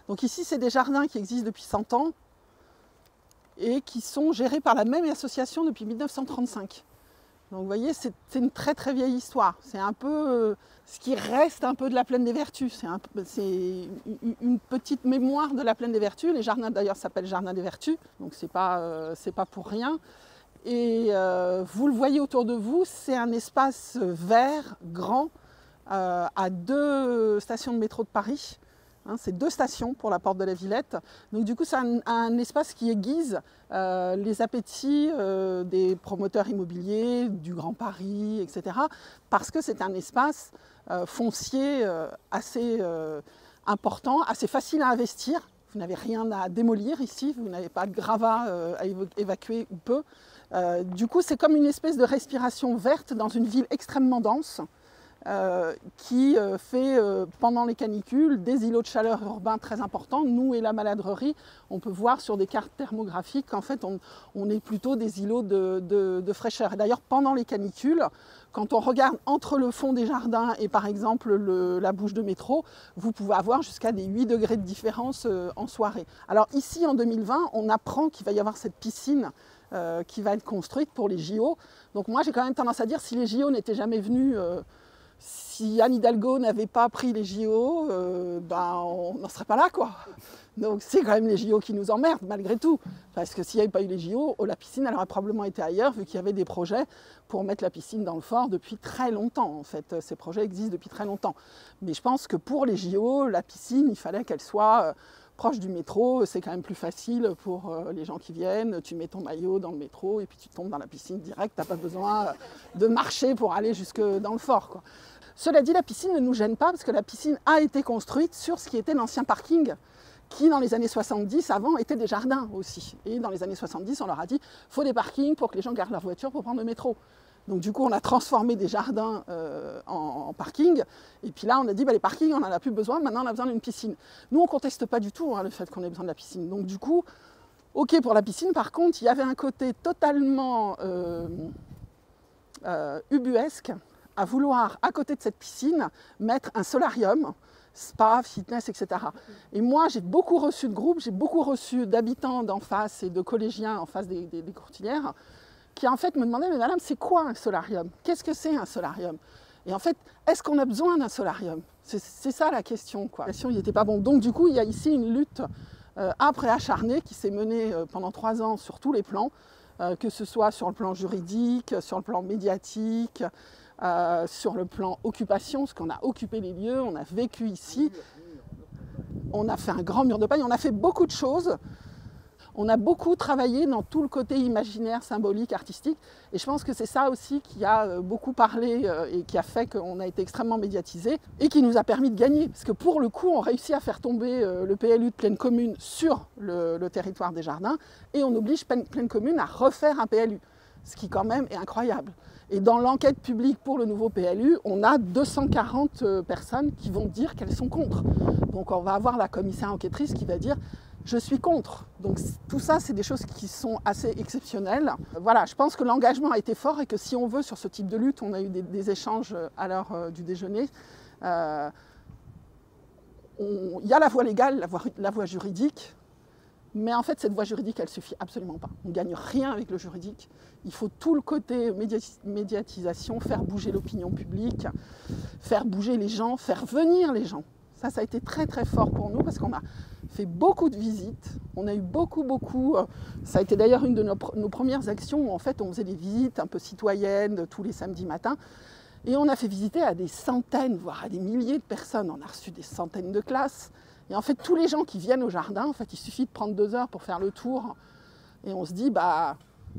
Donc ici, c'est des jardins qui existent depuis 100 ans et qui sont gérés par la même association depuis 1935. Donc vous voyez, c'est une très très vieille histoire. C'est un peu ce qui reste un peu de la Plaine des Vertus. C'est une petite mémoire de la Plaine des Vertus. Les jardins d'ailleurs s'appellent Jardin des Vertus, donc c'est pas pour rien. Et vous le voyez autour de vous, c'est un espace vert, grand, à 2 stations de métro de Paris. C'est 2 stations pour la porte de la Villette. Donc du coup, c'est un espace qui aiguise les appétits des promoteurs immobiliers, du Grand Paris, etc. Parce que c'est un espace foncier assez important, assez facile à investir. Vous n'avez rien à démolir ici, vous n'avez pas de gravat à évacuer ou peu. Du coup, c'est comme une espèce de respiration verte dans une ville extrêmement dense. Qui fait pendant les canicules des îlots de chaleur urbains très importants. Nous et la Maladrerie, on peut voir sur des cartes thermographiques qu'en fait on est plutôt des îlots de fraîcheur. Et d'ailleurs pendant les canicules, quand on regarde entre le fond des jardins et par exemple la bouche de métro, vous pouvez avoir jusqu'à des 8 degrés de différence en soirée. Alors ici en 2020, on apprend qu'il va y avoir cette piscine qui va être construite pour les JO. Donc moi j'ai quand même tendance à dire si les JO n'étaient jamais venus, si Anne Hidalgo n'avait pas pris les JO, on n'en serait pas là, quoi. Donc c'est quand même les JO qui nous emmerdent, malgré tout. Parce que s'il n'y avait pas eu les JO, la piscine elle aurait probablement été ailleurs, vu qu'il y avait des projets pour mettre la piscine dans le fort depuis très longtemps. En fait, ces projets existent depuis très longtemps. Mais je pense que pour les JO, la piscine, il fallait qu'elle soit proche du métro. C'est quand même plus facile pour les gens qui viennent. Tu mets ton maillot dans le métro et puis tu tombes dans la piscine direct. Tu n'as pas besoin de marcher pour aller jusque dans le fort, quoi. Cela dit, la piscine ne nous gêne pas parce que la piscine a été construite sur ce qui était l'ancien parking qui, dans les années 70, avant, était des jardins aussi. Et dans les années 70, on leur a dit « faut des parkings pour que les gens gardent leur voiture pour prendre le métro ». Donc du coup, on a transformé des jardins en parking. Et puis là, on a dit les parkings, on n'en a plus besoin, maintenant on a besoin d'une piscine. Nous, on ne conteste pas du tout le fait qu'on ait besoin de la piscine. Donc du coup, ok pour la piscine. Par contre, il y avait un côté totalement ubuesque à vouloir, à côté de cette piscine, mettre un solarium, spa, fitness, etc. Et moi, j'ai beaucoup reçu de groupes, j'ai beaucoup reçu d'habitants d'en face et de collégiens en face des courtilières, qui en fait me demandaient, mais madame, c'est quoi un solarium? Qu'est-ce que c'est un solarium? Et en fait, est-ce qu'on a besoin d'un solarium? C'est ça la question, quoi. La question, il n'était pas bon. Donc du coup, il y a ici une lutte âpre et acharnée qui s'est menée pendant 3 ans sur tous les plans, que ce soit sur le plan juridique, sur le plan médiatique, sur le plan occupation, parce qu'on a occupé les lieux, on a vécu ici, on a fait un grand mur de paille, on a fait beaucoup de choses. On a beaucoup travaillé dans tout le côté imaginaire, symbolique, artistique. Et je pense que c'est ça aussi qui a beaucoup parlé et qui a fait qu'on a été extrêmement médiatisé et qui nous a permis de gagner. Parce que pour le coup, on réussit à faire tomber le PLU de Plaine Commune sur le territoire des jardins et on oblige Plaine Commune à refaire un PLU, ce qui quand même est incroyable. Et dans l'enquête publique pour le nouveau PLU, on a 240 personnes qui vont dire qu'elles sont contre. Donc on va avoir la commissaire enquêtrice qui va dire je suis contre. Donc tout ça, c'est des choses qui sont assez exceptionnelles. Voilà, je pense que l'engagement a été fort et que si on veut, sur ce type de lutte, on a eu des échanges à l'heure du déjeuner. Il y a la voie légale, la voie juridique, mais en fait, cette voie juridique, elle ne suffit absolument pas. On ne gagne rien avec le juridique. Il faut tout le côté médiatisation, faire bouger l'opinion publique, faire bouger les gens, faire venir les gens. Ça a été très très fort pour nous parce qu'on a fait beaucoup de visites. On a eu beaucoup. Ça a été d'ailleurs une de nos premières actions où en fait on faisait des visites un peu citoyennes tous les samedis matins. Et on a fait visiter à des centaines, voire à des milliers de personnes. On a reçu des centaines de classes. Et en fait, tous les gens qui viennent au jardin, en fait, il suffit de prendre 2 heures pour faire le tour. Et on se dit,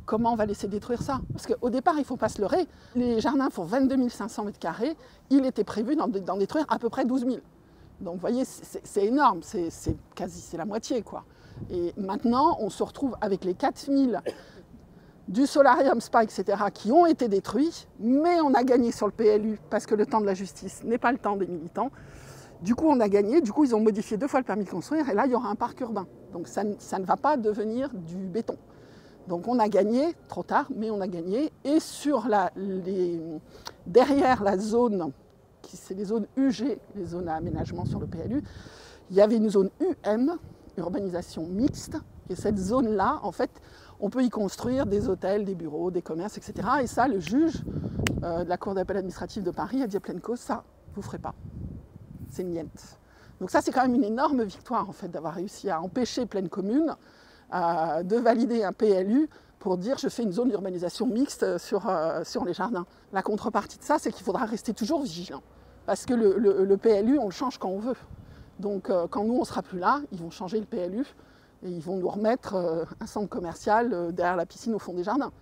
comment on va laisser détruire ça? Parce qu'au départ, il ne faut pas se leurrer. Les jardins font 22 500 m². Il était prévu d'en détruire à peu près 12 000. Donc vous voyez, c'est énorme, c'est la moitié, quoi. Et maintenant, on se retrouve avec les 4000 du solarium, spa, etc. qui ont été détruits, mais on a gagné sur le PLU parce que le temps de la justice n'est pas le temps des militants. Du coup, on a gagné, du coup, ils ont modifié 2 fois le permis de construire et là, il y aura un parc urbain. Donc ça ne va pas devenir du béton. Donc on a gagné, trop tard, mais on a gagné. Et sur derrière la zone, c'est les zones UG, les zones à aménagement sur le PLU, il y avait une zone UM, urbanisation mixte, et cette zone-là, en fait, on peut y construire des hôtels, des bureaux, des commerces, etc. Et ça, le juge de la Cour d'appel administrative de Paris a dit à pleine cause, ça, vous ne ferez pas. C'est niette. Donc ça, c'est quand même une énorme victoire, en fait, d'avoir réussi à empêcher Plaine Commune de valider un PLU pour dire je fais une zone d'urbanisation mixte sur les jardins. La contrepartie de ça, c'est qu'il faudra rester toujours vigilant. Parce que le PLU, on le change quand on veut. Donc quand nous, on ne sera plus là, ils vont changer le PLU et ils vont nous remettre un centre commercial derrière la piscine au fond des jardins.